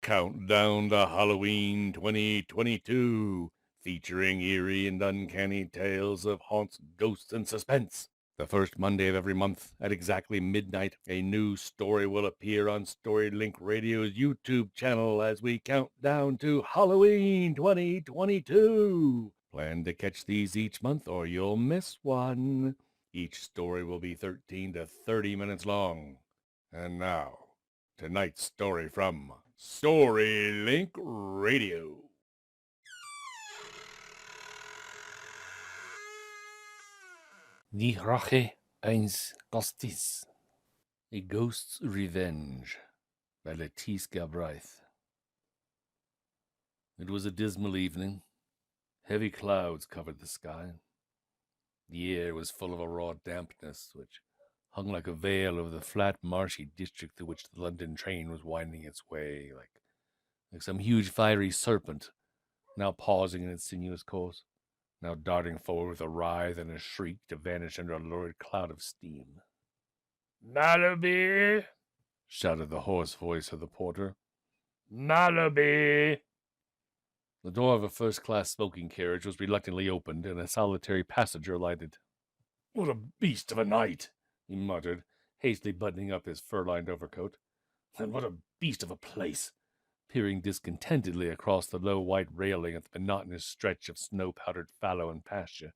Countdown to Halloween 2022, featuring eerie and uncanny tales of haunts, ghosts, and suspense. The first Monday of every month at exactly midnight, a new story will appear on Storylink Radio's YouTube channel as we count down to Halloween 2022. Plan to catch these each month or you'll miss one. Each story will be 13 to 30 minutes long. And now, tonight's story from Storylink Radio. Die RACHE EINES GEISTES. A Ghost's Revenge by Lettice Galbraith. It was a dismal evening. Heavy clouds covered the sky. The air was full of a raw dampness which hung like a veil over the flat, marshy district through which the London train was winding its way, like some huge fiery serpent, now pausing in its sinuous course, now darting forward with a writhe and a shriek to vanish under a lurid cloud of steam. "Mallowby!" shouted the hoarse voice of the porter. "Mallowby!" The door of a first-class smoking carriage was reluctantly opened, and a solitary passenger alighted. "What a beast of a night!" he muttered, hastily buttoning up his fur-lined overcoat. "And what a beast of a place!" peering discontentedly across the low white railing at the monotonous stretch of snow-powdered fallow and pasture.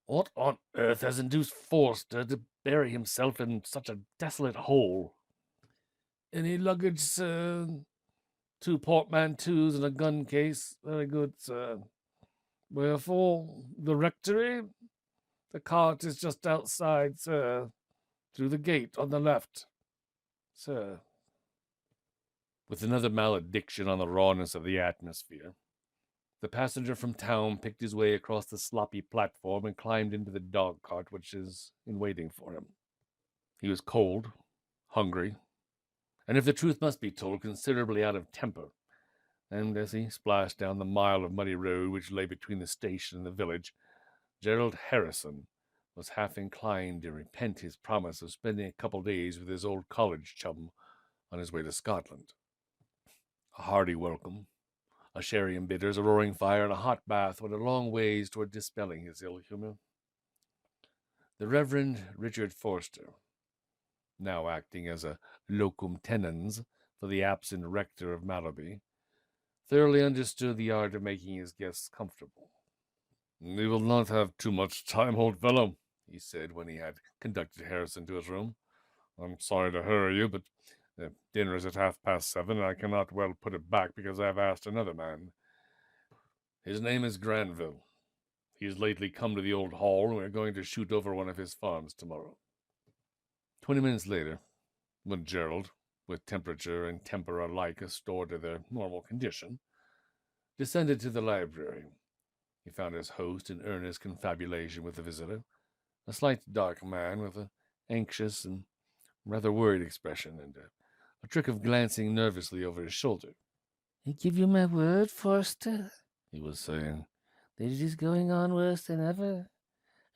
"What on earth has induced Forster to bury himself in such a desolate hole?" "Any luggage, sir?" "2 portmanteaus and a gun case. Very good, sir." "Where for?" "The rectory. The cart is just outside, sir. Through the gate on the left, sir." With another malediction on the rawness of the atmosphere, the passenger from town picked his way across the sloppy platform and climbed into the dog-cart which is in waiting for him. He was cold, hungry, and if the truth must be told, considerably out of temper, and as he splashed down the mile of muddy road which lay between the station and the village, Gerald Harrison was half inclined to repent his promise of spending a couple days with his old college chum on his way to Scotland. A hearty welcome, a sherry and bitters, a roaring fire, and a hot bath went a long ways toward dispelling his ill humor. The Reverend Richard Forster, now acting as a locum tenens for the absent rector of Mallowby, thoroughly understood the art of making his guests comfortable. "We will not have too much time, old fellow," he said when he had conducted Harrison to his room. "I'm sorry to hurry you, but dinner is at 7:30, and I cannot well put it back because I have asked another man. His name is Granville. He has lately come to the old hall, and we are going to shoot over one of his farms tomorrow." 20 minutes later, when Gerald, with temperature and temper alike restored to their normal condition, descended to the library, he found his host in earnest confabulation with the visitor, a slight dark man with an anxious and rather worried expression, and a trick of glancing nervously over his shoulder. "I give you my word, Forster," he was saying, "that it is going on worse than ever.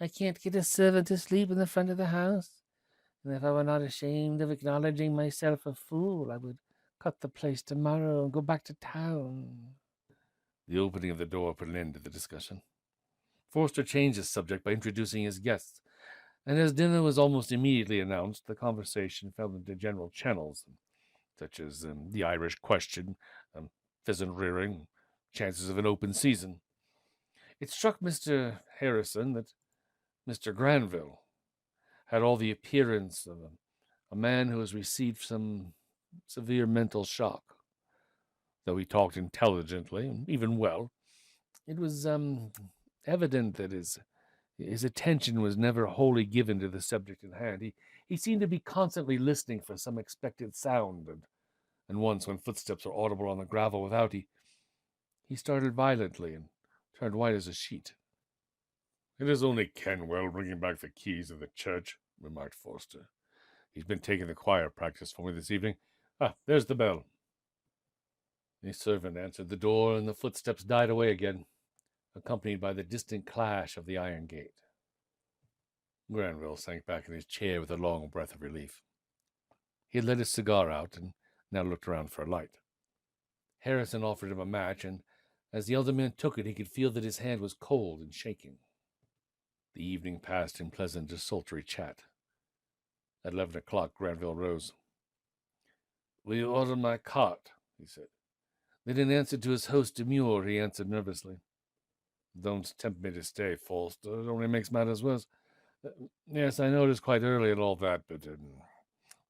I can't get a servant to sleep in the front of the house, and if I were not ashamed of acknowledging myself a fool, I would cut the place tomorrow and go back to town." The opening of the door put an end to the discussion. Forster changed the subject by introducing his guests, and as dinner was almost immediately announced, the conversation fell into general channels, such as the Irish question, pheasant rearing, chances of an open season. It struck Mr. Harrison that Mr. Granville had all the appearance of a man who has received some severe mental shock. Though he talked intelligently, and even well, it was evident that his attention was never wholly given to the subject in hand. He seemed to be constantly listening for some expected sound, and once, when footsteps were audible on the gravel without, he started violently and turned white as a sheet. "It is only Kenwell bringing back the keys of the church," remarked Forster. "He's been taking the choir practice for me this evening. There's the bell." A servant answered the door, and the footsteps died away again, accompanied by the distant clash of the iron gate. Granville sank back in his chair with a long breath of relief. He had let his cigar out, and now looked around for a light. Harrison offered him a match, and as the elder man took it, he could feel that his hand was cold and shaking. The evening passed in pleasant, desultory chat. At 11 o'clock, Granville rose. "Will you order my cart?" he said. Then in answer to his host's demur, he answered nervously. "Don't tempt me to stay, Forster. It only makes matters worse. Yes, I know it is quite early and all that, but it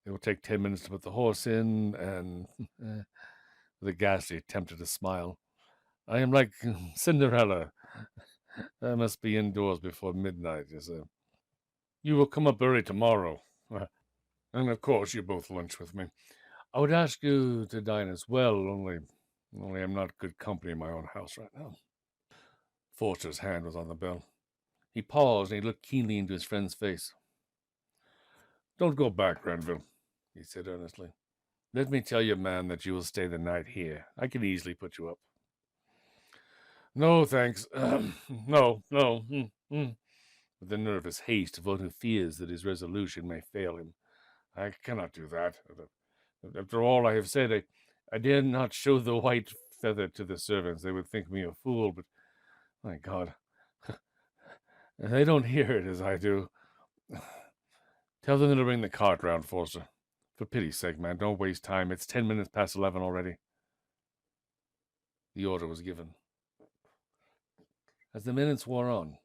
will take 10 minutes to put the horse in, and with a ghastly attempt at a smile. I am like Cinderella. I must be indoors before midnight. You will come up early tomorrow. And of course you both lunch with me. I would ask you to dine as well, only I'm not good company in my own house right now." Forster's hand was on the bell. He paused, and he looked keenly into his friend's face. "Don't go back, Granville," he said earnestly. "Let me tell you, man, that you will stay the night here. I can easily put you up." "No, thanks. No. With a nervous haste of one who fears that his resolution may fail him. "I cannot do that. After all I have said, I dare not show the white feather to the servants. They would think me a fool, but, my God, they don't hear it as I do. Tell them to bring the cart round, Forster. For pity's sake, man, don't waste time. It's 10 minutes past 11 already." The order was given. As the minutes wore on,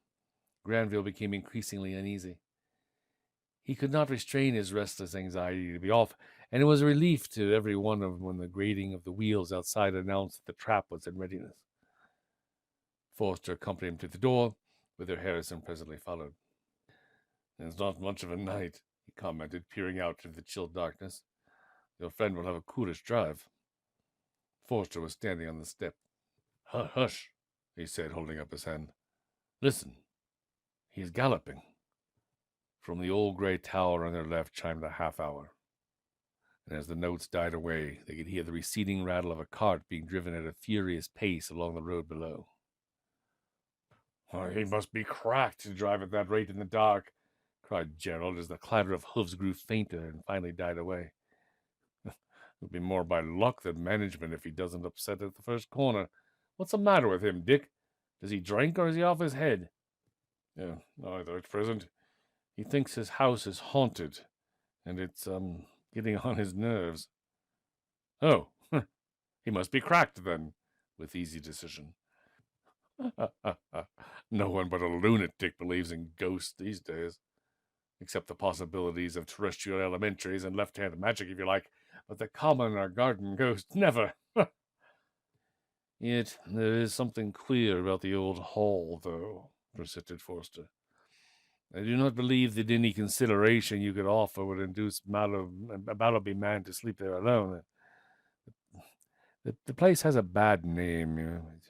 Granville became increasingly uneasy. He could not restrain his restless anxiety to be off, and it was a relief to every one of them when the grating of the wheels outside announced that the trap was in readiness. Forster accompanied him to the door, whither Harrison presently followed. "It's not much of a night," he commented, peering out into the chill darkness. "Your friend will have a coolish drive." Forster was standing on the step. Hush," he said, holding up his hand. "Listen. He is galloping." From the old gray tower on their left chimed the half-hour, and as the notes died away, they could hear the receding rattle of a cart being driven at a furious pace along the road below. "He must be cracked to drive at that rate in the dark," cried Gerald, as the clatter of hoofs grew fainter and finally died away. "It'll be more by luck than management if he doesn't upset at the first corner. What's the matter with him, Dick? Does he drink, or is he off his head?" "Yeah, neither at present. He thinks his house is haunted, and it's, getting on his nerves." "Oh, he must be cracked, then," with easy decision. "No one but a lunatic believes in ghosts these days, except the possibilities of terrestrial elementaries and left-hand magic, if you like, but the common or garden ghost, never." "Yet there is something queer about the old hall, though," persisted Forster. "I do not believe that any consideration you could offer would induce Mallowby man to sleep there alone. The place has a bad name, you know.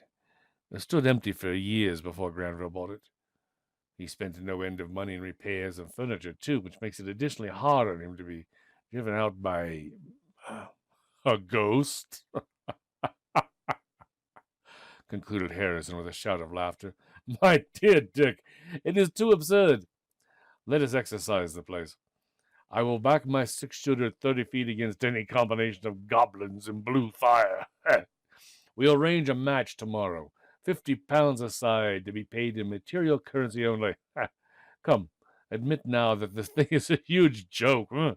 It stood empty for years before Granville bought it. He spent no end of money in repairs and furniture, too, which makes it additionally hard on him to be driven out by a ghost," concluded Harrison with a shout of laughter. "My dear Dick, it is too absurd. Let us exercise the place. I will back my 6-shooter 30 feet against any combination of goblins and blue fire. We'll arrange a match tomorrow. £50 a side, to be paid in material currency only. Come, admit now that this thing is a huge joke. Huh?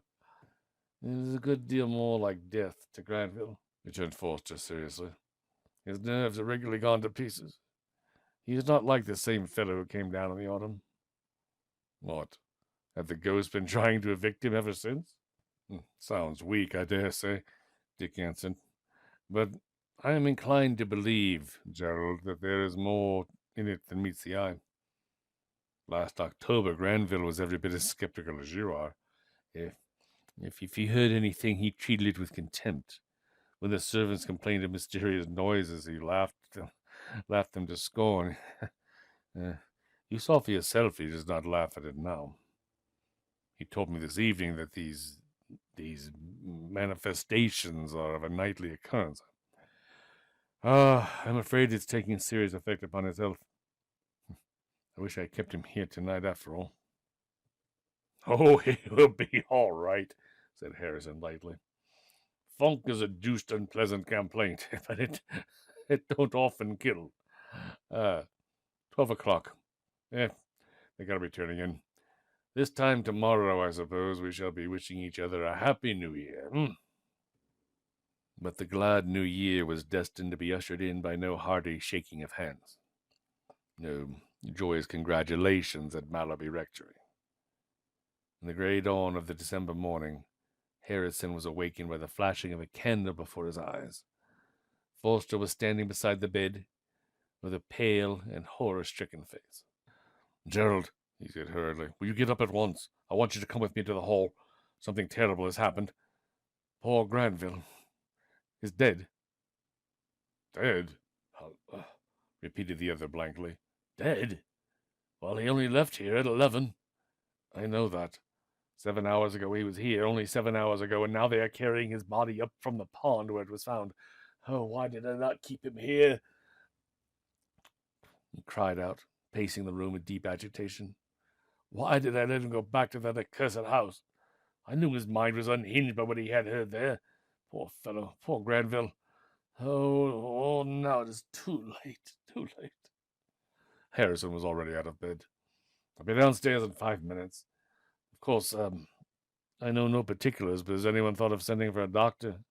It is a good deal more like death to Granville," returned Forster seriously. "His nerves are regularly gone to pieces. He is not like the same fellow who came down in the autumn." "What? Had the ghost been trying to evict him ever since?" "Sounds weak, I dare say," Dick answered. "But I am inclined to believe, Gerald, that there is more in it than meets the eye. Last October, Granville was every bit as skeptical as you are. If he heard anything, he treated it with contempt. When the servants complained of mysterious noises, he laughed them to scorn. You saw for yourself he does not laugh at it now. He told me this evening that these manifestations are of a nightly occurrence. I'm afraid it's taking serious effect upon his health. I wish I had kept him here tonight after all." "Oh, he will be all right," said Harrison lightly. funk is a deuced unpleasant complaint, but it don't often kill. 12 o'clock. They gotta be turning in. This time tomorrow, I suppose, we shall be wishing each other a happy new year. But the glad new year was destined to be ushered in by no hearty shaking of hands. No joyous congratulations at Mallowby Rectory. In the grey dawn of the December morning, Harrison was awakened by the flashing of a candle before his eyes. Forster was standing beside the bed with a pale and horror-stricken face. "Gerald," he said hurriedly, "will you get up at once? I want you to come with me to the hall. Something terrible has happened. Poor Granville is dead." "Dead?" repeated the other blankly. "Dead? Well, he only left here at 11. "I know that. 7 hours ago he was here, only 7 hours ago, and now they are carrying his body up from the pond where it was found. Oh, why did I not keep him here?" He cried out, pacing the room in deep agitation. "Why did I let him go back to that accursed house? I knew his mind was unhinged by what he had heard there. Poor fellow, poor Granville. Oh, now it is too late, too late." Harrison was already out of bed. "I'll be downstairs in 5 minutes. Of course, I know no particulars, but has anyone thought of sending for a doctor?"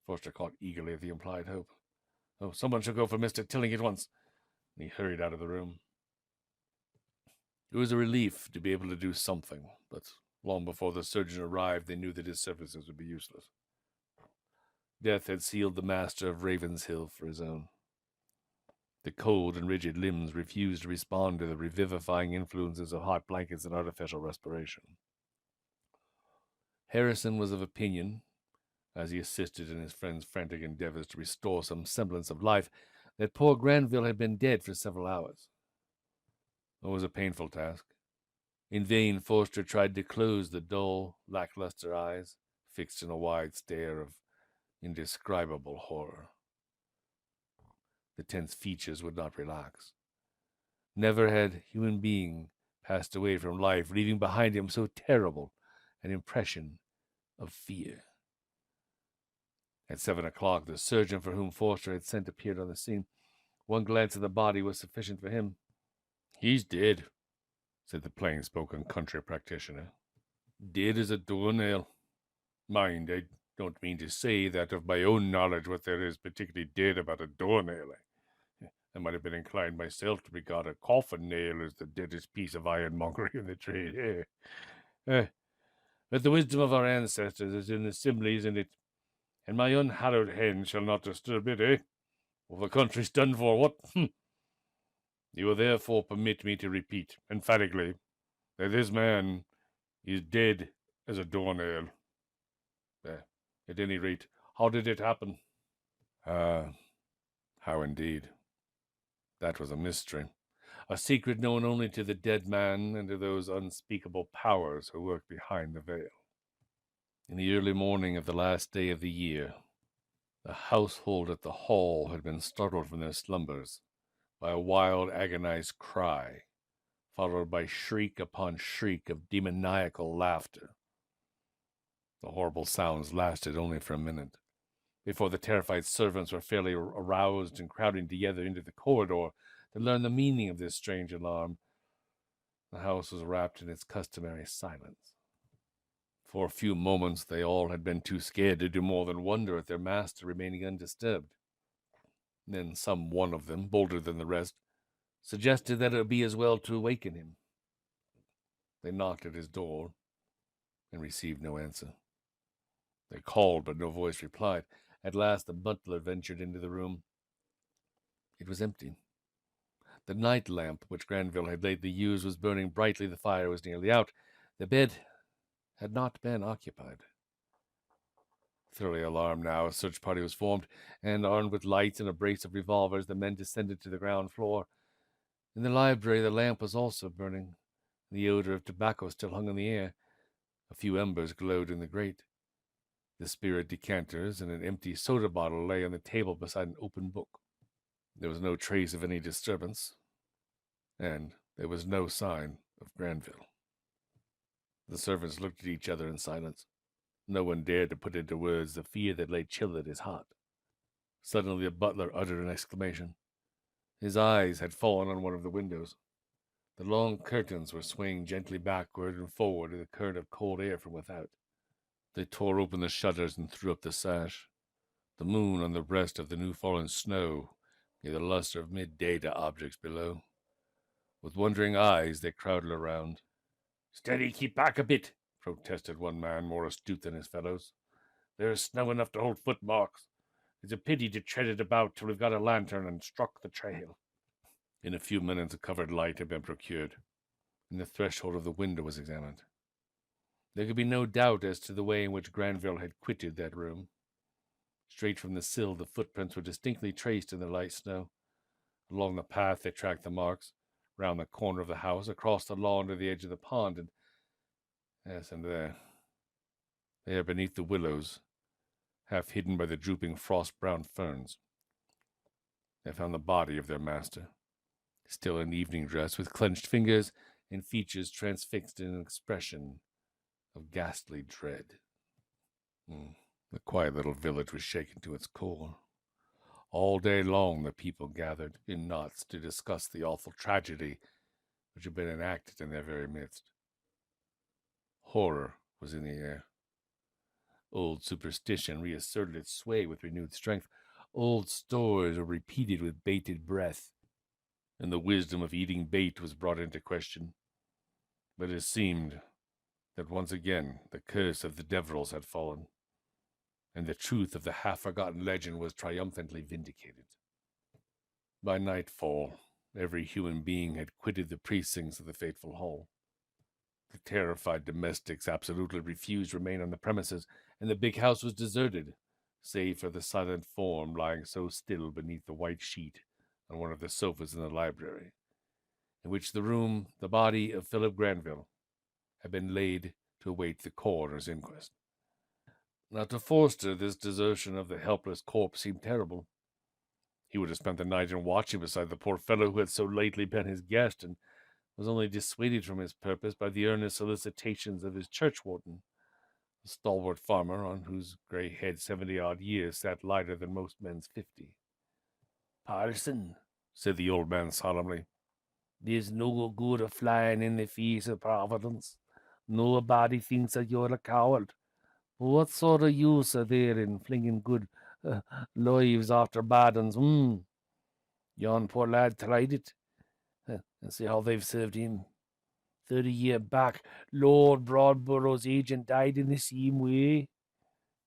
Forster caught eagerly at the implied hope. "Oh, someone shall go for Mr. Tilling at once." And he hurried out of the room. It was a relief to be able to do something, but long before the surgeon arrived, they knew that his services would be useless. Death had sealed the master of Ravenshill for his own. The cold and rigid limbs refused to respond to the revivifying influences of hot blankets and artificial respiration. Harrison was of opinion, as he assisted in his friend's frantic endeavors to restore some semblance of life, that poor Granville had been dead for several hours. It was a painful task. In vain Forster tried to close the dull, lackluster eyes, fixed in a wide stare of indescribable horror. The tense features would not relax. Never had human being passed away from life, leaving behind him so terrible an impression of fear. At 7 o'clock, the surgeon for whom Forster had sent appeared on the scene. One glance at the body was sufficient for him. "He's dead," said the plain-spoken country practitioner. "Dead as a doornail. Mind, I don't mean to say that of my own knowledge what there is particularly dead about a doornail. I might have been inclined myself to regard a coffin nail as the deadest piece of ironmongery in the trade. But the wisdom of our ancestors is in the similes in it, and my unhallowed hand shall not disturb it, Well, the country's done for, what? You will therefore permit me to repeat, emphatically, that this man is dead as a doornail. At any rate, how did it happen? How indeed? That was a mystery. A secret known only to the dead man and to those unspeakable powers who work behind the veil. In the early morning of the last day of the year, the household at the hall had been startled from their slumbers by a wild, agonized cry, followed by shriek upon shriek of demoniacal laughter. The horrible sounds lasted only for a minute, before the terrified servants were fairly aroused and crowding together into the corridor to learn the meaning of this strange alarm. The house was wrapped in its customary silence. For a few moments they all had been too scared to do more than wonder at their master remaining undisturbed. Then some one of them, bolder than the rest, suggested that it would be as well to awaken him. They knocked at his door and received no answer. They called, but no voice replied. At last the butler ventured into the room. It was empty. The night lamp which Granville had lately used was burning brightly. The fire was nearly out. The bed had not been occupied. Thoroughly alarmed now, a search party was formed, and armed with lights and a brace of revolvers, the men descended to the ground floor. In the library the lamp was also burning. The odor of tobacco still hung in the air. A few embers glowed in the grate. The spirit decanters and an empty soda bottle lay on the table beside an open book. There was no trace of any disturbance, and there was no sign of Granville. The servants looked at each other in silence. No one dared to put into words the fear that lay chill at his heart. Suddenly the butler uttered an exclamation. His eyes had fallen on one of the windows. The long curtains were swaying gently backward and forward in the current of cold air from without. They tore open the shutters and threw up the sash. The moon on the breast of the new-fallen snow gave the luster of midday to objects below. With wondering eyes, they crowded around. "Steady, keep back a bit," protested one man more astute than his fellows. "There's snow enough to hold footmarks. It's a pity to tread it about till we've got a lantern and struck the trail." In a few minutes a covered light had been procured, and the threshold of the window was examined. There could be no doubt as to the way in which Granville had quitted that room. Straight from the sill the footprints were distinctly traced in the light snow. Along the path they tracked the marks, round the corner of the house, across the lawn to the edge of the pond, and there beneath the willows, half hidden by the drooping frost-brown ferns, they found the body of their master, still in evening dress, with clenched fingers and features transfixed in an expression of ghastly dread. The quiet little village was shaken to its core. All day long the people gathered in knots to discuss the awful tragedy which had been enacted in their very midst. Horror was in the air. Old superstition reasserted its sway with renewed strength. Old stories were repeated with bated breath, and the wisdom of eating bait was brought into question. But it seemed that once again the curse of the Deverils had fallen, and the truth of the half-forgotten legend was triumphantly vindicated. By nightfall, every human being had quitted the precincts of the fateful hall. The terrified domestics absolutely refused to remain on the premises, and the big house was deserted, save for the silent form lying so still beneath the white sheet on one of the sofas in the library, in which the body of Philip Granville, had been laid to await the coroner's inquest. Now, to Forster, this desertion of the helpless corpse seemed terrible. He would have spent the night in watching beside the poor fellow who had so lately been his guest, and was only dissuaded from his purpose by the earnest solicitations of his churchwarden, a stalwart farmer on whose grey head 70-odd years sat lighter than most men's 50. "Parson," said the old man solemnly, "there's no good of flying in the face of Providence. Nobody thinks that you're a coward. But what sort of use are there in flinging good lives after bad ones? Yon poor lad tried it, and see how they've served him. 30 years back, Lord Broadborough's agent died in the same way.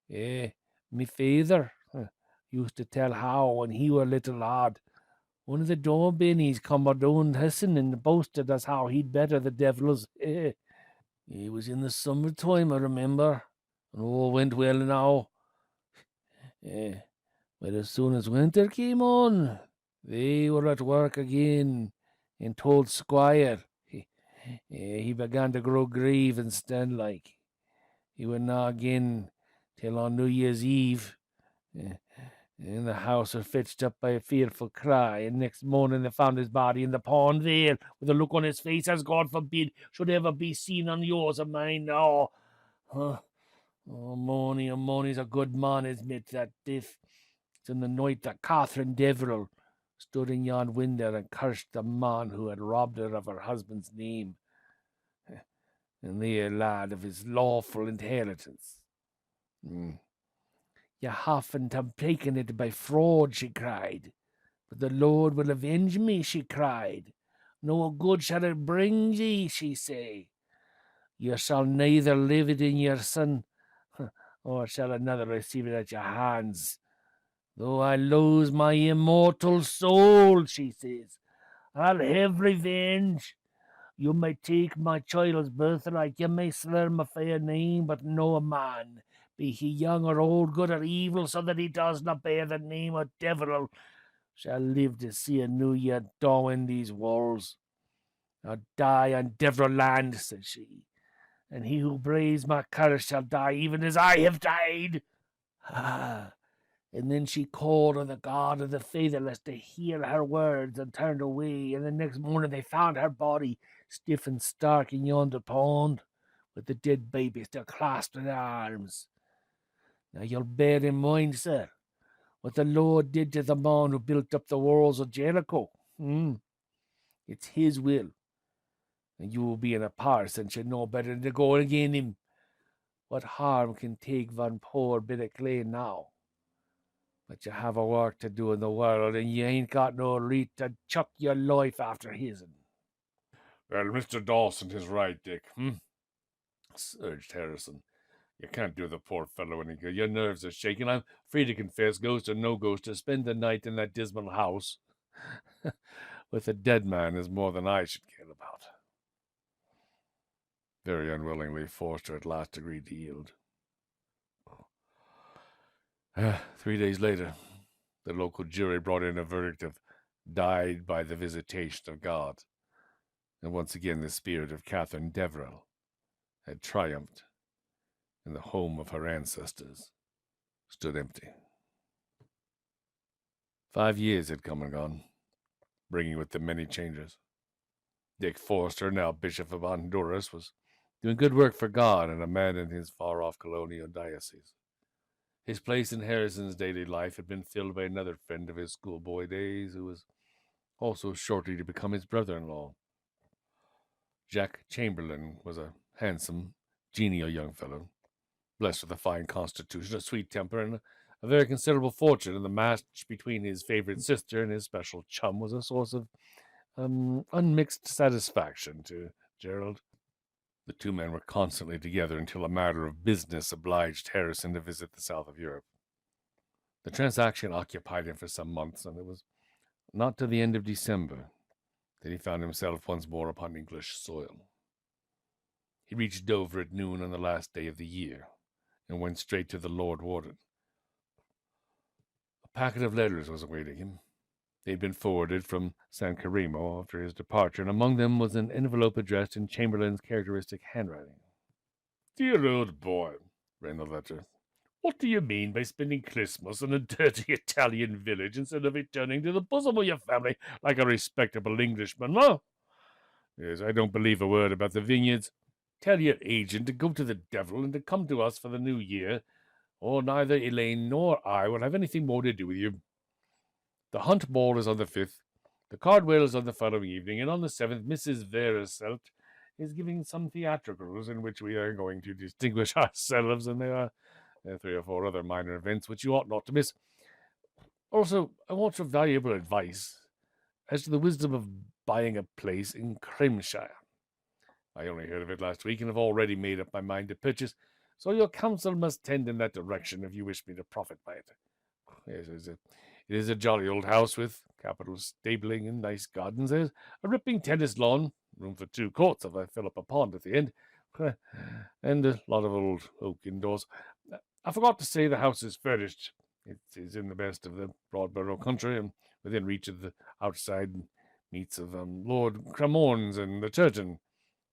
Me father used to tell how, when he were a little lad, one of the Daubennys come down hissing and boasted as how he'd better the Devil's. It was in the summertime, I remember, and all went well now. But as soon as winter came on, they were at work again, and told Squire. He began to grow grave and stern like. He would not again till on New Year's Eve. And the house was fetched up by a fearful cry, and next morning they found his body in the pond there, with a look on his face as God forbid should ever be seen on yours or mine now. Mony's a good man is met that death. It's in the night that Catherine Deveril stood in yon window and cursed the man who had robbed her of her husband's name, and the lad of his lawful inheritance. You haven't taken it by fraud, she cried. But the Lord will avenge me, she cried. No good shall it bring ye, she say. You shall neither live it in your son, or shall another receive it at your hands. Though I lose my immortal soul, she says, I'll have revenge. You may take my child's birthright, you may slur my fair name, but no man, be he young or old, good or evil, so that he does not bear the name of Deveril, shall live to see a new year dawn in these walls. I'll die on Deveril land, says she, and he who braves my curse shall die even as I have died. And then she called on the God of the fatherless to hear her words and turned away, and the next morning they found her body stiff and stark in yonder pond, with the dead baby still clasped in their arms. Now you'll bear in mind, sir, what the Lord did to the man who built up the walls of Jericho. It's his will. And you, being a parson, should know better than to go against him. What harm can take one poor bit of clay now? But you have a work to do in the world, and you ain't got no right to chuck your life after his'n. Well, Mr. Dawson is right, Dick, urged Harrison. You can't do the poor fellow any good. Your nerves are shaking. I'm free to confess, ghost or no ghost, to spend the night in that dismal house with a dead man is more than I should care about. Very unwillingly, Forster at last agreed to yield. 3 days later, the local jury brought in a verdict of died by the visitation of God, and once again the spirit of Catherine Deverell had triumphed, and the home of her ancestors stood empty. 5 years had come and gone, bringing with them many changes. Dick Forster, now Bishop of Honduras, was doing good work for God and a man in his far-off colonial diocese. His place in Harrison's daily life had been filled by another friend of his schoolboy days, who was also shortly to become his brother-in-law. Jack Chamberlain was a handsome, genial young fellow, blessed with a fine constitution, a sweet temper, and a very considerable fortune, and the match between his favorite sister and his special chum was a source of unmixed satisfaction to Gerald. The two men were constantly together until a matter of business obliged Harrison to visit the south of Europe. The transaction occupied him for some months, and it was not till the end of December that he found himself once more upon English soil. He reached Dover at noon on the last day of the year, and went straight to the Lord Warden. A packet of letters was awaiting him. They had been forwarded from San Carimo after his departure, and among them was an envelope addressed in Chamberlain's characteristic handwriting. "Dear old boy," ran the letter, "what do you mean by spending Christmas in a dirty Italian village instead of returning to the bosom of your family like a respectable Englishman, huh? Yes, I don't believe a word about the vineyards. Tell your agent to go to the devil and to come to us for the new year, or neither Elaine nor I will have anything more to do with you. The hunt ball is on the 5th, the Cardwell is on the following evening, and on the 7th Mrs. Vereselt is giving some theatricals in which we are going to distinguish ourselves, and there are 3 or 4 other minor events which you ought not to miss. Also, I want your valuable advice as to the wisdom of buying a place in Crimshire. I only heard of it last week, and have already made up my mind to purchase, so your counsel must tend in that direction if you wish me to profit by it. Yes, it is a jolly old house with capital stabling and nice gardens. There's a ripping tennis lawn, room for 2 courts if I fill up a pond at the end, and a lot of old oak indoors. I forgot to say the house is furnished. It is in the best of the Broadborough country, and within reach of the outside meets of Lord Cremorne's and the Turton.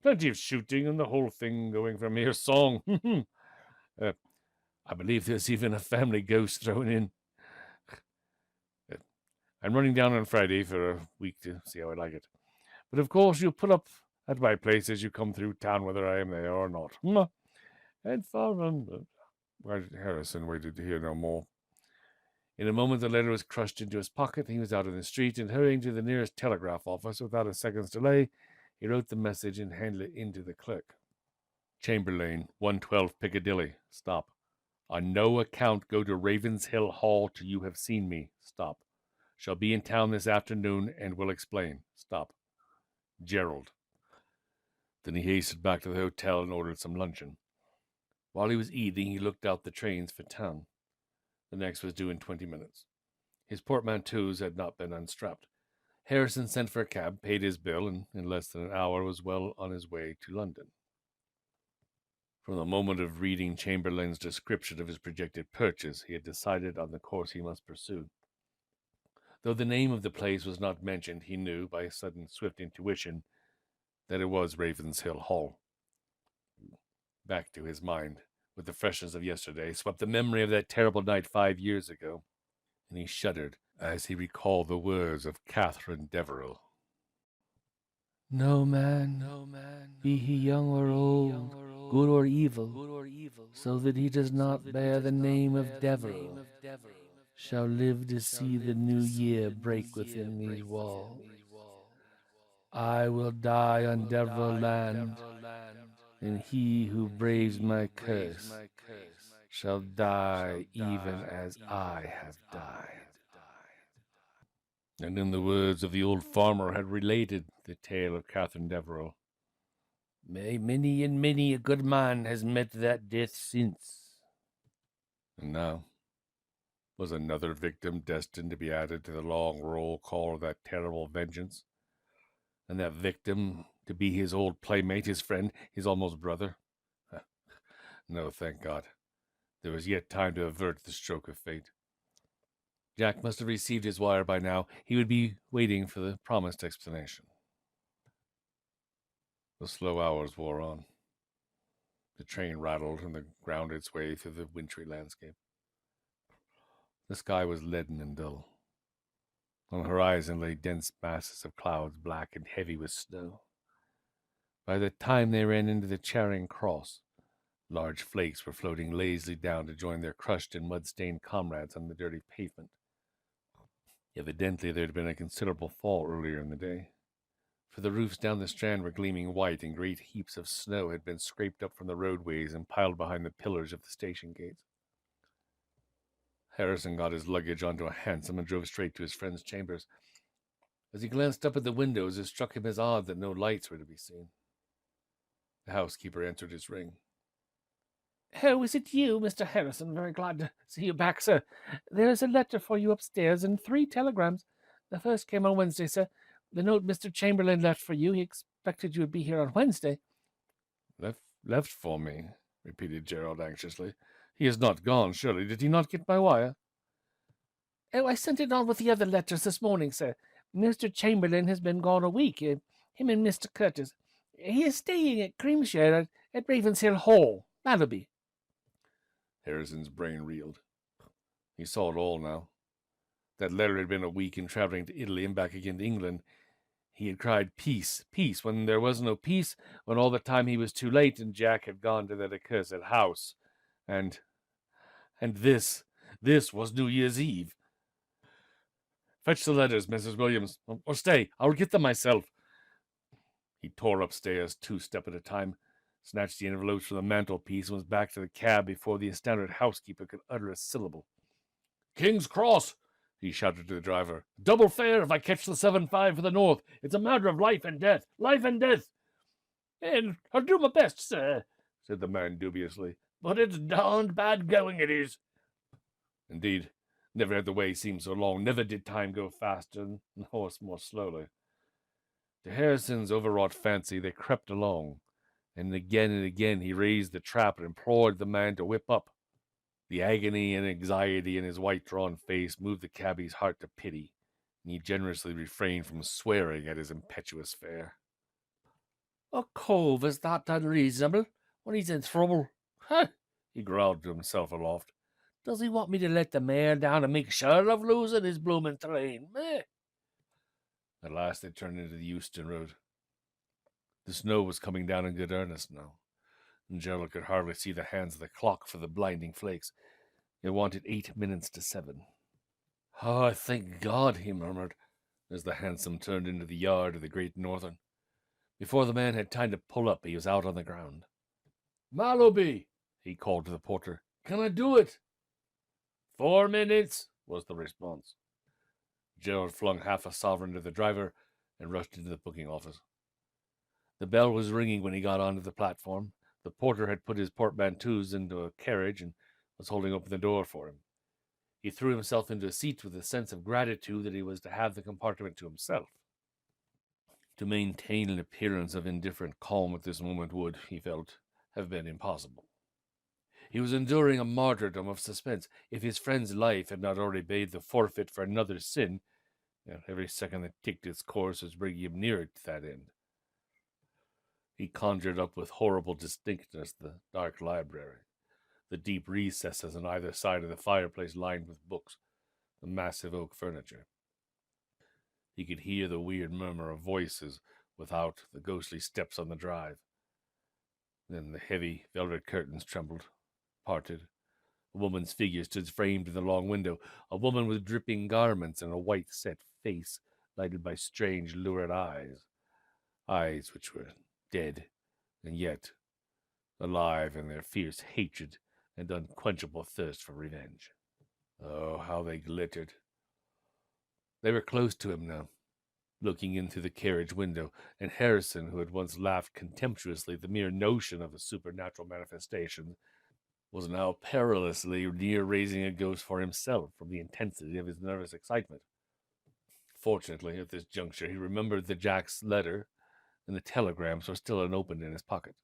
Plenty of shooting, and the whole thing going for mere song. I believe there's even a family ghost thrown in. I'm running down on Friday for a week to see how I like it. But of course you'll put up at my place as you come through town, whether I am there or not. And for Harrison waited to hear no more. In a moment the letter was crushed into his pocket. He was out in the street, and hurrying to the nearest telegraph office without a second's delay, he wrote the message and handed it in to the clerk. Chamberlain, 112 Piccadilly. Stop. On no account go to Ravenshill Hall till you have seen me. Stop. Shall be in town this afternoon and will explain. Stop. Gerald. Then he hastened back to the hotel and ordered some luncheon. While he was eating, he looked out the trains for town. The next was due in 20 minutes. His portmanteaus had not been unstrapped. Harrison sent for a cab, paid his bill, and in less than an hour was well on his way to London. From the moment of reading Chamberlain's description of his projected purchase, he had decided on the course he must pursue. Though the name of the place was not mentioned, he knew, by a sudden swift intuition, that it was Ravenshill Hall. Back to his mind, with the freshness of yesterday, swept the memory of that terrible night 5 years ago, and he shuddered as he recalled the words of Catherine Deverell. No man, be he young or old, good or evil, so that he does not bear the name of Deverell, shall live to see the new year break within these walls. I will die on Deverell land, and he who braves my curse shall die even as I have died. And in the words of the old farmer had related the tale of Catherine Deverell, Many and many a good man has met that death since. and now was another victim destined to be added to the long roll call of that terrible vengeance, and that victim to be his old playmate, his friend, his almost brother? No, thank God. There was yet time to avert the stroke of fate. Jack must have received his wire by now. He would be waiting for the promised explanation. The slow hours wore on. The train rattled and ground its way through the wintry landscape. The sky was leaden and dull. On the horizon lay dense masses of clouds, black and heavy with snow. By the time they ran into the Charing Cross, large flakes were floating lazily down to join their crushed and mud-stained comrades on the dirty pavement. Evidently there had been a considerable fall earlier in the day, for the roofs down the Strand were gleaming white, and great heaps of snow had been scraped up from the roadways and piled behind the pillars of the station gates. Harrison got his luggage onto a hansom and drove straight to his friend's chambers. As he glanced up at the windows, it struck him as odd that no lights were to be seen. The housekeeper answered his ring. Oh, is it you, Mr. Harrison? Very glad to see you back, sir. There is a letter for you upstairs and 3 telegrams. The first came on Wednesday, sir. The note Mr. Chamberlain left for you. He expected you would be here on Wednesday. Left for me, repeated Gerald anxiously. He is not gone, surely. Did he not get my wire? Oh, I sent it on with the other letters this morning, sir. Mr. Chamberlain has been gone a week. Him and Mr. Curtis. He is staying at Creamshire at Ravenshill Hall, Mallowby. Harrison's brain reeled. He saw it all now. That letter had been a week in traveling to Italy and back again to England. He had cried, peace, peace, when there was no peace, when all the time he was too late, and Jack had gone to that accursed house. And this was New Year's Eve. Fetch the letters, Mrs. Williams, or stay, I'll get them myself. He tore upstairs, 2 steps at a time, snatched the envelopes from the mantelpiece, and was back to the cab before the astounded housekeeper could utter a syllable. King's Cross, he shouted to the driver. Double fare if I catch the 7.5 for the north. It's a matter of life and death. Life and death. And I'll do my best, sir, said the man dubiously. But it's darned bad going, it is. Indeed, never had the way seemed so long. Never did time go faster, and the horse more slowly. To Harrison's overwrought fancy, they crept along, and again he raised the trap and implored the man to whip up. The agony and anxiety in his white-drawn face moved the cabbie's heart to pity, and he generously refrained from swearing at his impetuous fare. A cove is that unreasonable when he's in trouble? Huh, he growled to himself aloft. Does he want me to let the mare down and make sure of losing his blooming train? Eh? At last they turned into the Euston Road. The snow was coming down in good earnest now, and Gerald could hardly see the hands of the clock for the blinding flakes. It wanted 8 minutes to 7. Oh, thank God, he murmured, as the hansom turned into the yard of the Great Northern. Before the man had time to pull up, he was out on the ground. Mallowby, he called to the porter. Can I do it? 4 minutes, was the response. Gerald flung half a sovereign to the driver and rushed into the booking office. The bell was ringing when he got onto the platform. The porter had put his portmanteaus into a carriage and was holding open the door for him. He threw himself into a seat with a sense of gratitude that he was to have the compartment to himself. To maintain an appearance of indifferent calm at this moment would, he felt, have been impossible. He was enduring a martyrdom of suspense. If his friend's life had not already paid the forfeit for another sin, every second that ticked its course was bringing him nearer to that end. He conjured up with horrible distinctness the dark library, the deep recesses on either side of the fireplace lined with books, the massive oak furniture. He could hear the weird murmur of voices without the ghostly steps on the drive. Then the heavy velvet curtains trembled, parted. A woman's figure stood framed in the long window, a woman with dripping garments and a white set face lighted by strange lurid eyes which were dead, and yet alive in their fierce hatred and unquenchable thirst for revenge. Oh, how they glittered. They were close to him now, looking in through the carriage window, and Harrison, who had once laughed contemptuously at the mere notion of a supernatural manifestation, was now perilously near raising a ghost for himself from the intensity of his nervous excitement. Fortunately, at this juncture, he remembered that Jack's letter and the telegrams were still unopened in his pocket,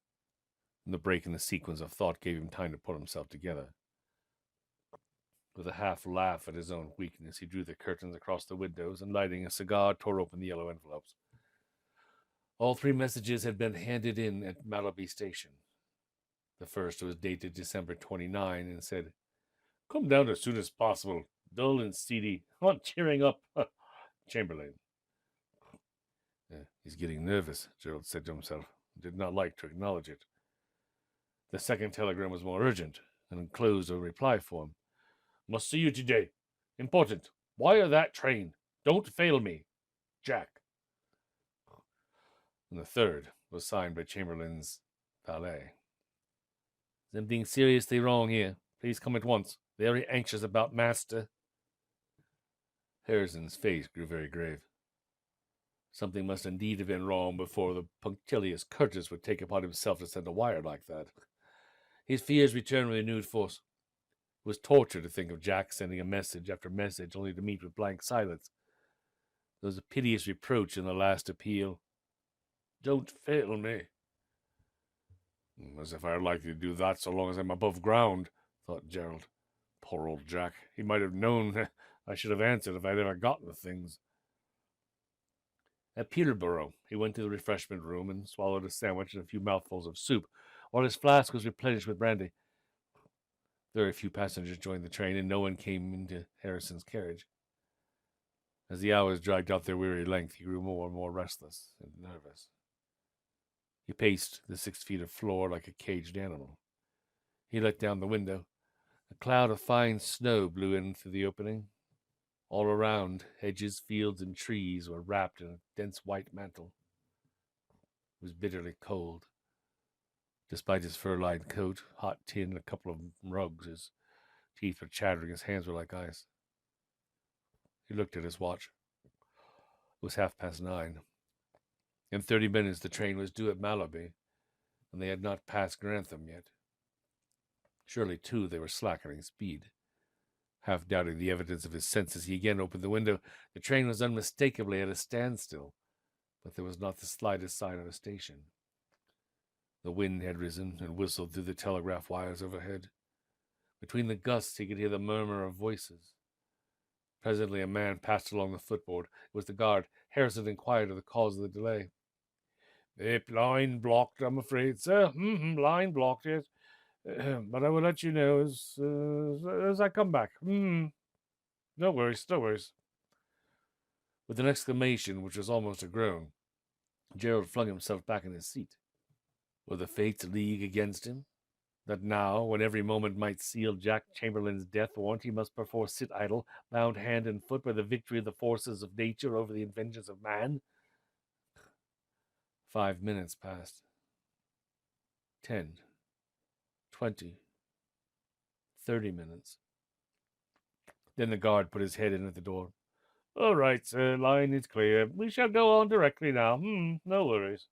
and the break in the sequence of thought gave him time to pull himself together. With a half laugh at his own weakness, he drew the curtains across the windows and, lighting a cigar, tore open the yellow envelopes. All 3 messages had been handed in at Mallowby Station. The first was dated December 29 and said, "Come down as soon as possible. Dull and seedy. Not cheering up. Chamberlain." He's getting nervous, Gerald said to himself, and did not like to acknowledge it. The second telegram was more urgent, and enclosed a reply form. "Must see you today. Important. Wire that train. Don't fail me. Jack." And the third was signed by Chamberlain's valet. "Something seriously wrong here. Please come at once. Very anxious about master." Harrison's face grew very grave. Something must indeed have been wrong before the punctilious Curtis would take upon himself to send a wire like that. His fears returned with renewed force. It was torture to think of Jack sending a message after message only to meet with blank silence. There was a piteous reproach in the last appeal. "Don't fail me." As if I were likely to do that so long as I'm above ground, thought Gerald. Poor old Jack. He might have known I should have answered if I'd ever gotten the things. At Peterborough, he went to the refreshment room and swallowed a sandwich and a few mouthfuls of soup, while his flask was replenished with brandy. Very few passengers joined the train, and no one came into Harrison's carriage. As the hours dragged out their weary length, he grew more and more restless and nervous. He paced the 6 feet of floor like a caged animal. He let down the window. A cloud of fine snow blew in through the opening. All around, hedges, fields, and trees were wrapped in a dense white mantle. It was bitterly cold. Despite his fur-lined coat, hot tin, and a couple of rugs, his teeth were chattering, his hands were like ice. He looked at his watch. It was 9:30. In 30 minutes, the train was due at Mallowby, and they had not passed Grantham yet. Surely, too, they were slackening speed. Half doubting the evidence of his senses, he again opened the window. The train was unmistakably at a standstill, but there was not the slightest sign of a station. The wind had risen and whistled through the telegraph wires overhead. Between the gusts, he could hear the murmur of voices. Presently, a man passed along the footboard. It was the guard. Harrison inquired of the cause of the delay. "Line blocked, I'm afraid, sir." Line blocked, yes. But I will let you know as I come back. No worries, no worries." With an exclamation which was almost a groan, Gerald flung himself back in his seat. Were the fates leagued against him? That now, when every moment might seal Jack Chamberlain's death warrant, he must perforce sit idle, bound hand and foot by the victory of the forces of nature over the inventions of man? 5 minutes passed. 10, 20, 30 minutes. Then the guard put his head in at the door. "All right, sir, line is clear. We shall go on directly now. No worries."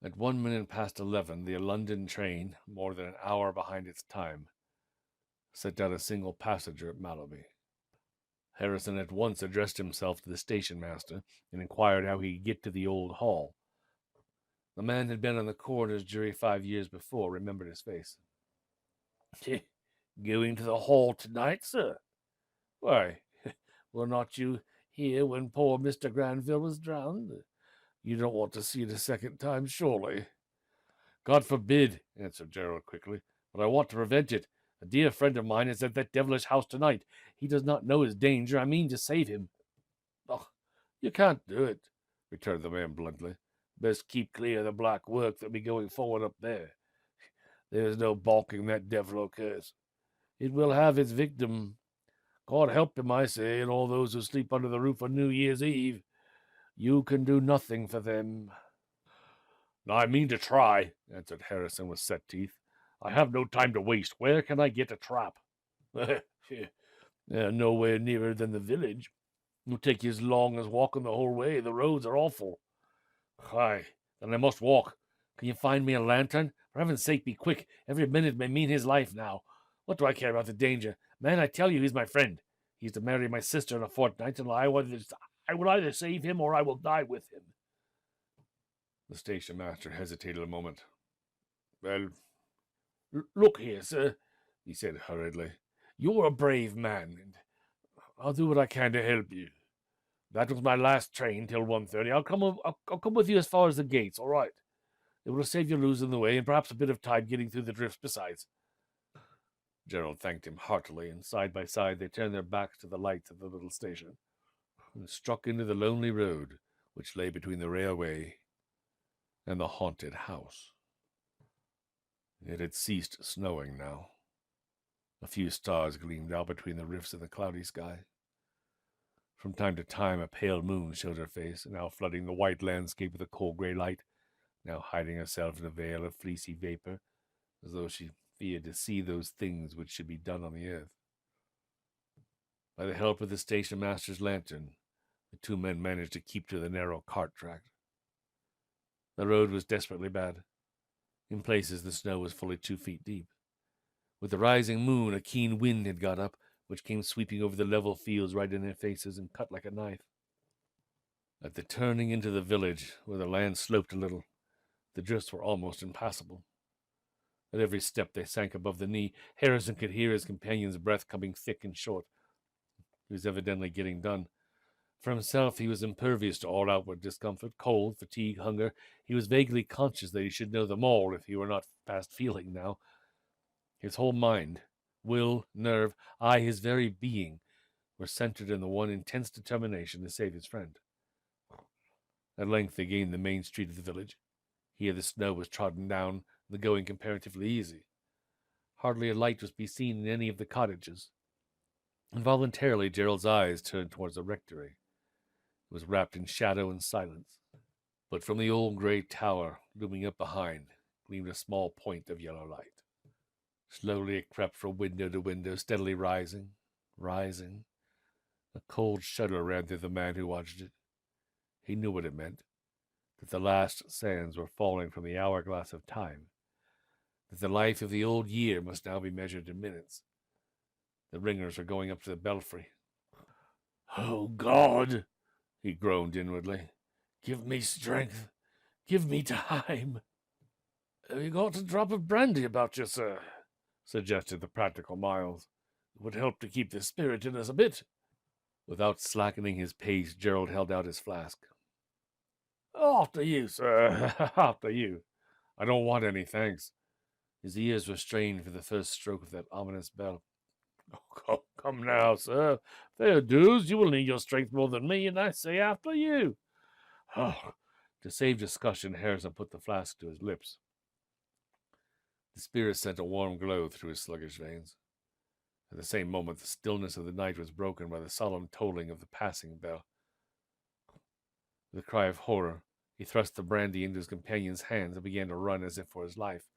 At 11:01, the London train, more than an hour behind its time, set down a single passenger at Mallowby. Harrison at once addressed himself to the station master and inquired how he could get to the old hall. The man had been on the coroner's jury 5 years before, remembered his face. "Going to the hall tonight, sir? Why, were not you here when poor Mr. Granville was drowned? You don't want to see it a second time, surely?" "God forbid," answered Gerald quickly, "but I want to prevent it. A dear friend of mine is at that devilish house tonight. He does not know his danger. I mean to save him." "Oh, you can't do it. returned the man bluntly. Best keep clear of the black work that be going forward up there. There's no balking that devil o' curse. It will have its victim. God help him, I say, and all those who sleep under the roof on New Year's Eve. You can do nothing for them. I mean to try, answered Harrison with set teeth. I have no time to waste. Where can I get a trap? Nowhere nearer than the village. It'll take you as long as walking the whole way. The roads are awful. Aye, then I must walk. Can you find me a lantern? For heaven's sake, be quick. Every minute may mean his life now. What do I care about the danger? Man, I tell you, he's my friend. He's to marry my sister in a fortnight, and I will either save him or I will die with him. The station master hesitated a moment. Well, look here, sir, he said hurriedly. You're a brave man, and I'll do what I can to help you. That was my last train till 1:30. I'll come with you as far as the gates, all right? It will save you losing the way, and perhaps a bit of time getting through the drifts besides. Gerald thanked him heartily, and side by side they turned their backs to the lights of the little station, and struck into the lonely road which lay between the railway and the haunted house. It had ceased snowing now. A few stars gleamed out between the rifts of the cloudy sky. From time to time a pale moon showed her face, now flooding the white landscape with a cold grey light, now hiding herself in a veil of fleecy vapor, as though she feared to see those things which should be done on the earth. By the help of the station master's lantern, the two men managed to keep to the narrow cart track. The road was desperately bad. In places the snow was fully 2 feet deep. With the rising moon, a keen wind had got up, which came sweeping over the level fields right in their faces and cut like a knife. At the turning into the village, where the land sloped a little, the drifts were almost impassable. At every step they sank above the knee. Harrison could hear his companion's breath coming thick and short. He was evidently getting done. For himself, he was impervious to all outward discomfort, cold, fatigue, hunger. He was vaguely conscious that he should know them all if he were not past feeling now. His whole mind, will, nerve, aye, his very being, were centered in the one intense determination to save his friend. At length they gained the main street of the village. Here the snow was trodden down, the going comparatively easy. Hardly a light was to be seen in any of the cottages. Involuntarily Gerald's eyes turned towards the rectory. It was wrapped in shadow and silence. But from the old grey tower, looming up behind, gleamed a small point of yellow light. Slowly it crept from window to window, steadily rising, rising. A cold shudder ran through the man who watched it. He knew what it meant, that the last sands were falling from the hourglass of time, that the life of the old year must now be measured in minutes. The ringers were going up to the belfry. "Oh, God!" he groaned inwardly. "Give me strength. Give me time." "Have you got a drop of brandy about you, sir?" suggested the practical Miles. "It would help to keep the spirit in us a bit." Without slackening his pace, Gerald held out his flask. "After you, sir, after you. I don't want any, thanks." His ears were strained for the first stroke of that ominous bell. "Oh, come now, sir. Fair dues, you will need your strength more than me, and I say after you." Oh. To save discussion, Harrison put the flask to his lips. The spirit sent a warm glow through his sluggish veins. At the same moment, the stillness of the night was broken by the solemn tolling of the passing bell. With a cry of horror, he thrust the brandy into his companion's hands and began to run as if for his life.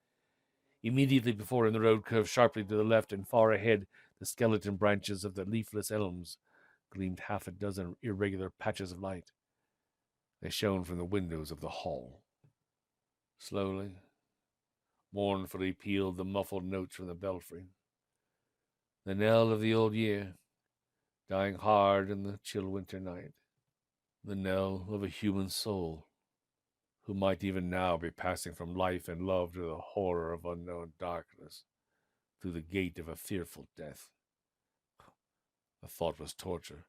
Immediately before him, the road curved sharply to the left, and far ahead, the skeleton branches of the leafless elms gleamed half a dozen irregular patches of light. They shone from the windows of the hall. Slowly, mournfully pealed the muffled notes from the belfry. The knell of the old year, dying hard in the chill winter night. The knell of a human soul, who might even now be passing from life and love to the horror of unknown darkness, through the gate of a fearful death. The thought was torture.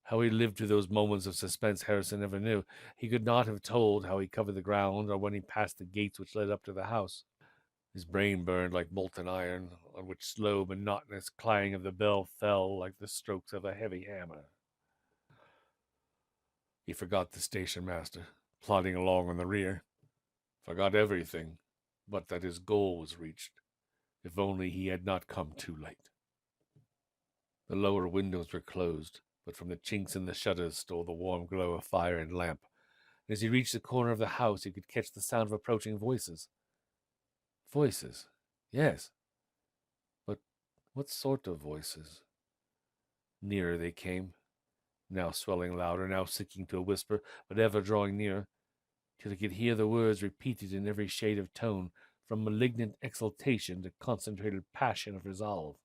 How he lived through those moments of suspense Harrison never knew. He could not have told how he covered the ground, or when he passed the gates which led up to the house. His brain burned like molten iron, on which slow, monotonous clang of the bell fell like the strokes of a heavy hammer. He forgot the station master, plodding along in the rear. Forgot everything, but that his goal was reached. If only he had not come too late. The lower windows were closed, but from the chinks in the shutters stole the warm glow of fire and lamp. And as he reached the corner of the house, he could catch the sound of approaching voices. Voices, yes. But what sort of voices? Nearer they came, now swelling louder, now sinking to a whisper, but ever drawing nearer, till he could hear the words repeated in every shade of tone, from malignant exultation to concentrated passion of resolve.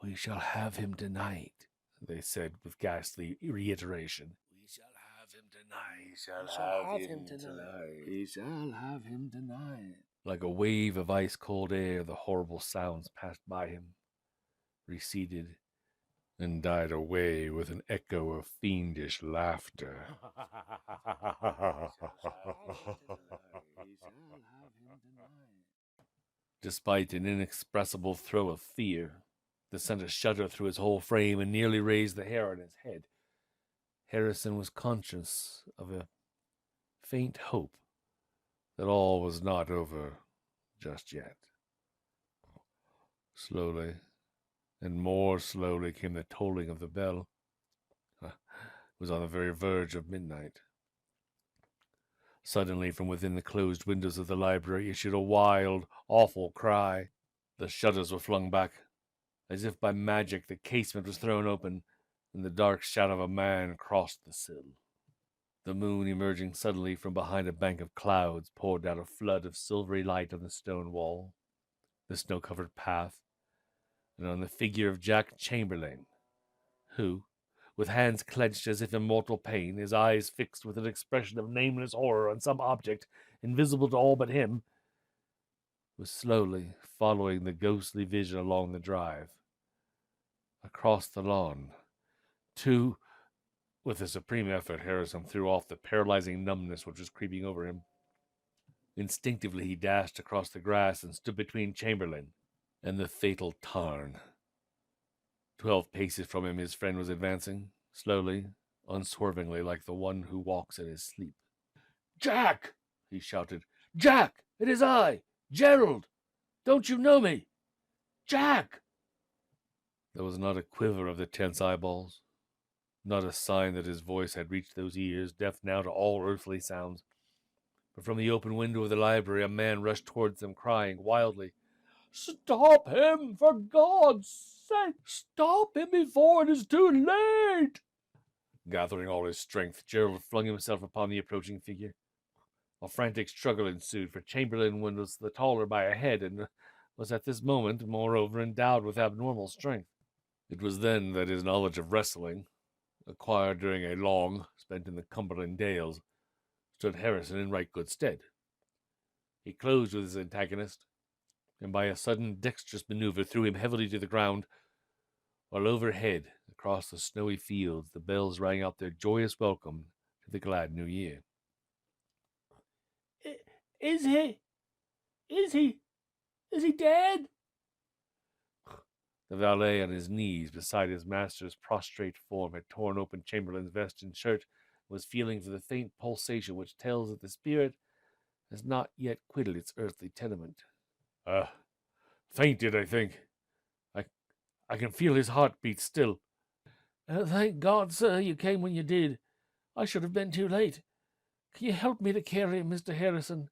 "We shall have him tonight," they said with ghastly reiteration. "We shall have him tonight. We shall have him tonight. We shall have him tonight." Like a wave of ice-cold air, the horrible sounds passed by him, receded, and died away with an echo of fiendish laughter. Despite an inexpressible throe of fear that sent a shudder through his whole frame and nearly raised the hair on his head, Harrison was conscious of a faint hope that all was not over just yet. Slowly, and more slowly, came the tolling of the bell. It was on the very verge of midnight. Suddenly, from within the closed windows of the library issued a wild, awful cry. The shutters were flung back. As if by magic, the casement was thrown open, and the dark shadow of a man crossed the sill. The moon, emerging suddenly from behind a bank of clouds, poured out a flood of silvery light on the stone wall, the snow-covered path, and on the figure of Jack Chamberlain, who, with hands clenched as if in mortal pain, his eyes fixed with an expression of nameless horror on some object invisible to all but him, was slowly following the ghostly vision along the drive, across the lawn, to... With a supreme effort, Harrison threw off the paralyzing numbness which was creeping over him. Instinctively he dashed across the grass and stood between Chamberlain and the fatal tarn. 12 paces from him his friend was advancing, slowly, unswervingly, like the one who walks in his sleep. "Jack!" he shouted. "Jack! It is I! Gerald! Don't you know me? Jack!" There was not a quiver of the tense eyeballs, not a sign that his voice had reached those ears, deaf now to all earthly sounds. But from the open window of the library a man rushed towards them, crying wildly, "Stop him! For God's sake, stop him before it is too late!" Gathering all his strength, Gerald flung himself upon the approaching figure. A frantic struggle ensued, for Chamberlain was the taller by a head, and was at this moment, moreover, endowed with abnormal strength. It was then that his knowledge of wrestling, acquired during a long spent in the Cumberland Dales, stood Harrison in right good stead. He closed with his antagonist, and by a sudden dexterous maneuver threw him heavily to the ground, while overhead, across the snowy fields, the bells rang out their joyous welcome to the glad new year. Is he dead?" The valet, on his knees beside his master's prostrate form, had torn open Chamberlain's vest and shirt, and was feeling for the faint pulsation which tells that the spirit has not yet quitted its earthly tenement. Fainted, I think. I can feel his heart beat still." "Thank God, sir, you came when you did. I should have been too late. Can you help me to carry him, Mr. Harrison?"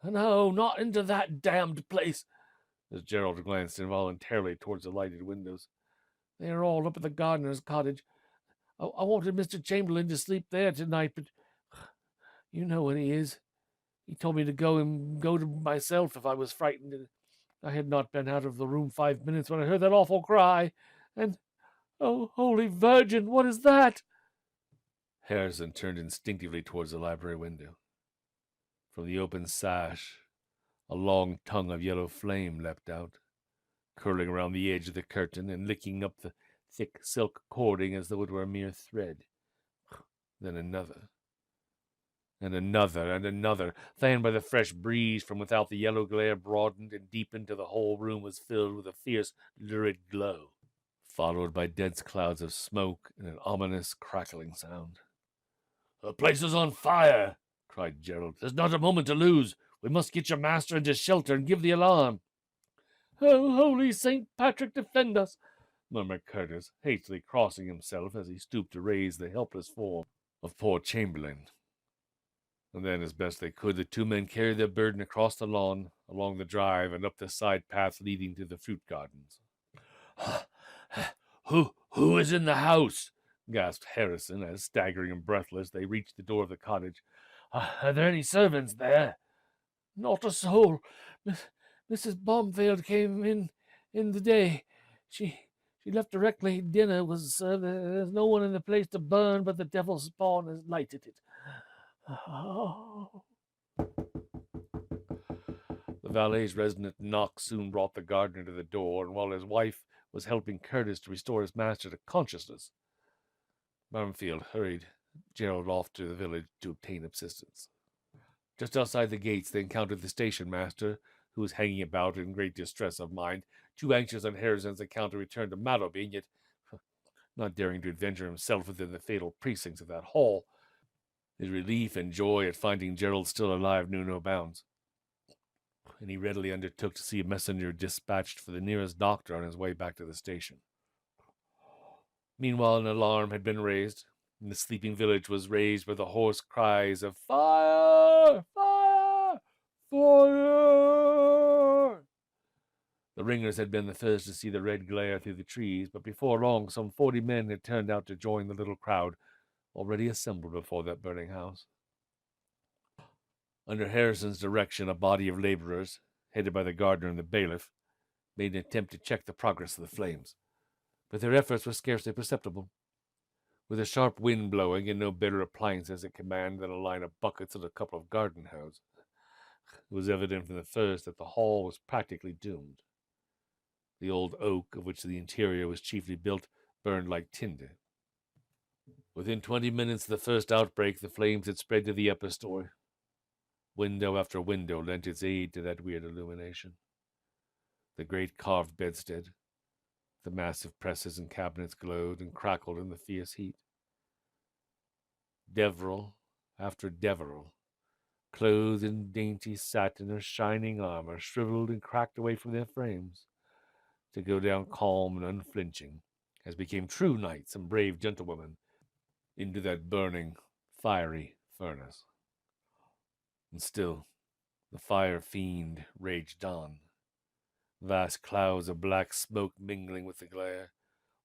"No, not into that damned place," as Gerald glanced involuntarily towards the lighted windows. "They are all up at the gardener's cottage. I wanted Mr. Chamberlain to sleep there tonight, but you know what he is. He told me to go to myself if I was frightened, and I had not been out of the room 5 minutes when I heard that awful cry, and, oh, Holy Virgin, what is that?" Harrison turned instinctively towards the library window. From the open sash, a long tongue of yellow flame leapt out, curling around the edge of the curtain and licking up the thick silk cording as though it were a mere thread. Then another, and another, and another. Fanned by the fresh breeze from without, the yellow glare broadened and deepened till the whole room was filled with a fierce, lurid glow, followed by dense clouds of smoke and an ominous crackling sound. The place is on fire, cried Gerald. There's not a moment to lose. We must get your master into shelter and give the alarm. Oh, holy St. Patrick, defend us, murmured Curtis, hastily crossing himself as he stooped to raise the helpless form of poor Chamberlain. And then, as best they could, the two men carried their burden across the lawn, along the drive, and up the side path leading to the fruit gardens. Who is in the house? Gasped Harrison, as, staggering and breathless, they reached the door of the cottage. Are there any servants there? Not a soul. Mrs. Baumfeld came in the day. She left directly dinner was served. There's no one in the place to burn, but the devil's spawn has lighted it. Oh. The valet's resonant knock soon brought the gardener to the door, and while his wife was helping Curtis to restore his master to consciousness, Baumfeld hurried Gerald off to the village to obtain assistance. Just outside the gates, they encountered the station master, who was hanging about in great distress of mind, too anxious on Harrison's account to return to Mallowby, and yet not daring to adventure himself within the fatal precincts of that hall. His relief and joy at finding Gerald still alive knew no bounds, and he readily undertook to see a messenger dispatched for the nearest doctor on his way back to the station. Meanwhile, an alarm had been raised, and the sleeping village was raised by the hoarse cries of "Fire! Fire! Fire!" The ringers had been the first to see the red glare through the trees, but before long some 40 men had turned out to join the little crowd already assembled before that burning house. Under Harrison's direction, a body of laborers, headed by the gardener and the bailiff, made an attempt to check the progress of the flames, but their efforts were scarcely perceptible. With a sharp wind blowing and no better appliances at command than a line of buckets and a couple of garden hoses, it was evident from the first that the hall was practically doomed. The old oak, of which the interior was chiefly built, burned like tinder. Within 20 minutes of the first outbreak, the flames had spread to the upper story. Window after window lent its aid to that weird illumination. The great carved bedstead, the massive presses and cabinets glowed and crackled in the fierce heat. Deveril after Deveril, clothed in dainty satin or shining armor, shriveled and cracked away from their frames, to go down calm and unflinching, as became true knights and brave gentlewomen, into that burning, fiery furnace. And still, the fire fiend raged on, vast clouds of black smoke mingling with the glare,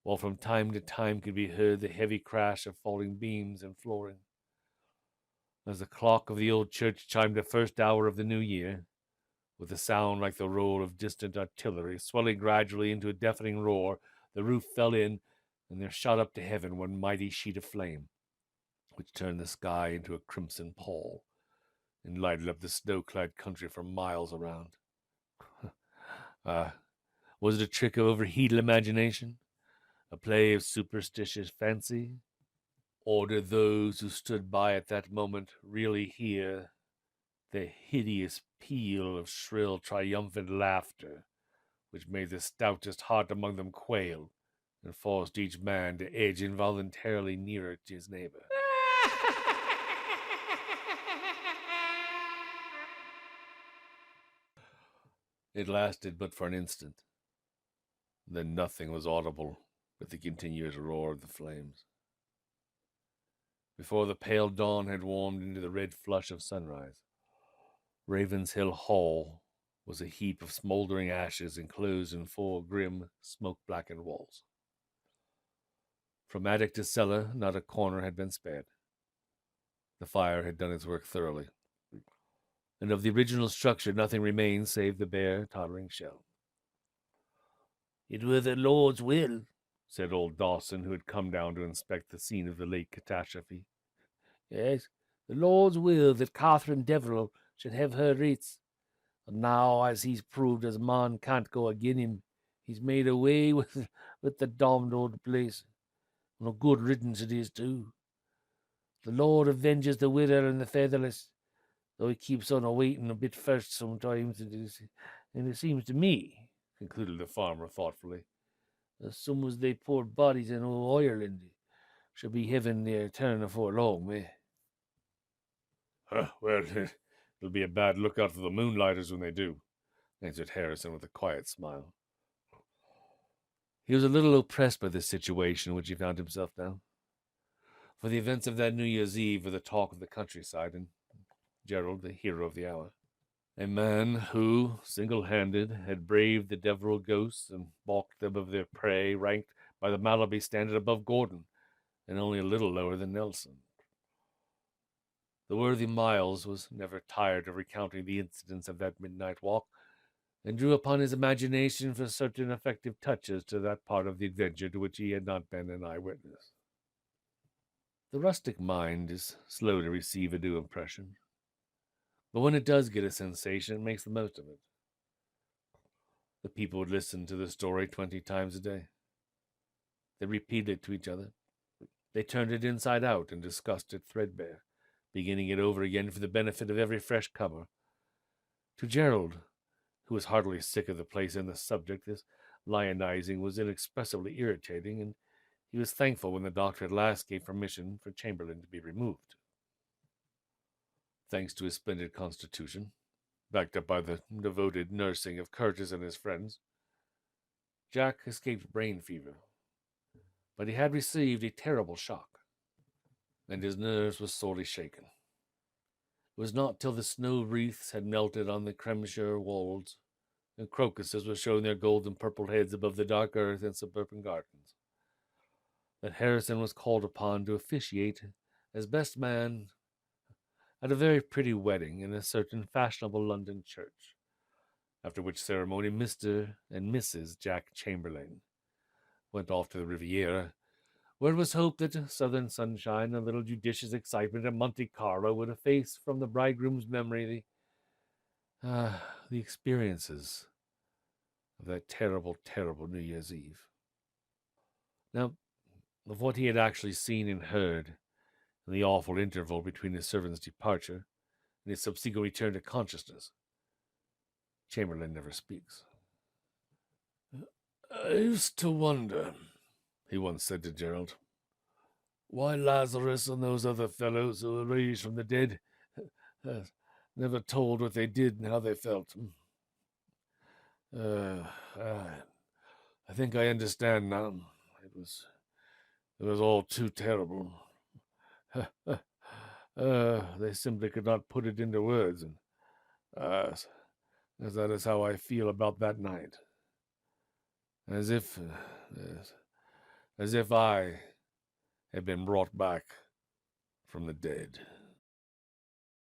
while from time to time could be heard the heavy crash of falling beams and flooring. As the clock of the old church chimed the first hour of the new year, with a sound like the roll of distant artillery, swelling gradually into a deafening roar, the roof fell in, and there shot up to heaven one mighty sheet of flame, which turned the sky into a crimson pall, and lighted up the snow-clad country for miles around. Was it a trick of overheated imagination? A play of superstitious fancy? Or did those who stood by at that moment really hear the hideous peal of shrill, triumphant laughter, which made the stoutest heart among them quail, and forced each man to edge involuntarily nearer to his neighbor? It lasted but for an instant. Then nothing was audible but the continuous roar of the flames. Before the pale dawn had warmed into the red flush of sunrise, Ravenshill Hall was a heap of smoldering ashes enclosed in 4 grim, smoke-blackened walls. From attic to cellar, not a corner had been spared. The fire had done its work thoroughly, and of the original structure nothing remained save the bare, tottering shell. "It were the Lord's will," said old Dawson, who had come down to inspect the scene of the late catastrophe. "Yes, the Lord's will that Catherine Deveril should have her rates. And now, as he's proved as man can't go agin him, he's made away with the damned old place. And a good riddance it is, too. The Lord avenges the widow and the featherless, though he keeps on a-waiting a bit first sometimes, and it seems to me," concluded the farmer thoughtfully, "as some as they poor bodies in old Ireland shall be having their turn afore long, eh?" Well, it'll be a bad lookout for the moonlighters when they do, answered Harrison with a quiet smile. He was a little oppressed by this situation in which he found himself now. For the events of that New Year's Eve were the talk of the countryside, and Gerald the hero of the hour. A man who, single-handed, had braved the Deverell ghosts and balked them of their prey, ranked by the Mallowby standard above Gordon, and only a little lower than Nelson. The worthy Miles was never tired of recounting the incidents of that midnight walk, and drew upon his imagination for certain effective touches to that part of the adventure to which he had not been an eyewitness. The rustic mind is slow to receive a new impression, but when it does get a sensation, it makes the most of it. The people would listen to the story 20 times a day. They repeated it to each other. They turned it inside out and discussed it threadbare, beginning it over again for the benefit of every fresh comer. To Gerald, who was heartily sick of the place and the subject, this lionizing was inexpressibly irritating, and he was thankful when the doctor at last gave permission for Chamberlain to be removed. Thanks to his splendid constitution, backed up by the devoted nursing of Curtis and his friends, Jack escaped brain fever, but he had received a terrible shock, and his nerves were sorely shaken. It was not till the snow wreaths had melted on the Cremshire wolds, and crocuses were showing their golden purple heads above the dark earth and suburban gardens, that Harrison was called upon to officiate as best man at a very pretty wedding in a certain fashionable London church, after which ceremony Mr. and Mrs. Jack Chamberlain went off to the Riviera, where it was hoped that southern sunshine and a little judicious excitement at Monte Carlo would efface from the bridegroom's memory the experiences of that terrible, terrible New Year's Eve. Now, of what he had actually seen and heard in the awful interval between his servant's departure and his subsequent return to consciousness, Chamberlain never speaks. "I used to wonder," he once said to Gerald, "why Lazarus and those other fellows who were raised from the dead never told what they did and how they felt. I think I understand now. It was all too terrible. They simply could not put it into words, and that is how I feel about that night. As if I had been brought back from the dead."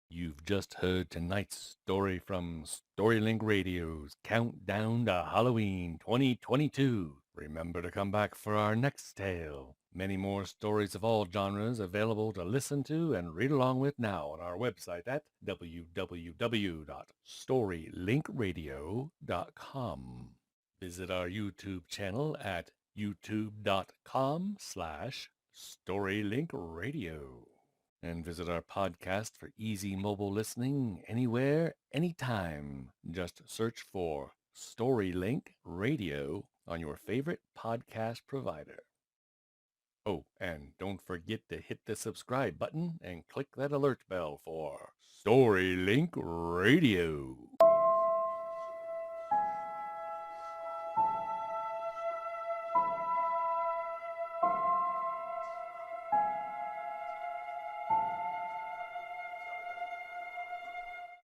You've just heard tonight's story from Storylink Radio's Countdown to Halloween 2022. Remember to come back for our next tale. Many more stories of all genres available to listen to and read along with now on our website at www.storylinkradio.com. Visit our YouTube channel at youtube.com/StorylinkRadio. And visit our podcast for easy mobile listening anywhere, anytime. Just search for Storylink Radio on your favorite podcast provider. Oh, and don't forget to hit the subscribe button and click that alert bell for Storylink Radio.